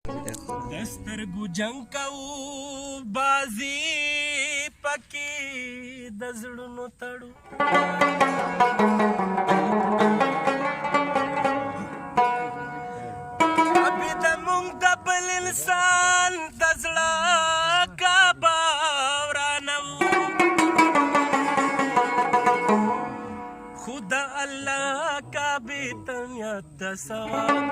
دسترګو جنگ کوو بازي پکې د زړونو تړو ابي د مونږ د بل انسان د زړه کعبه ورانو خو د الله کعبې ته نیت د ثواب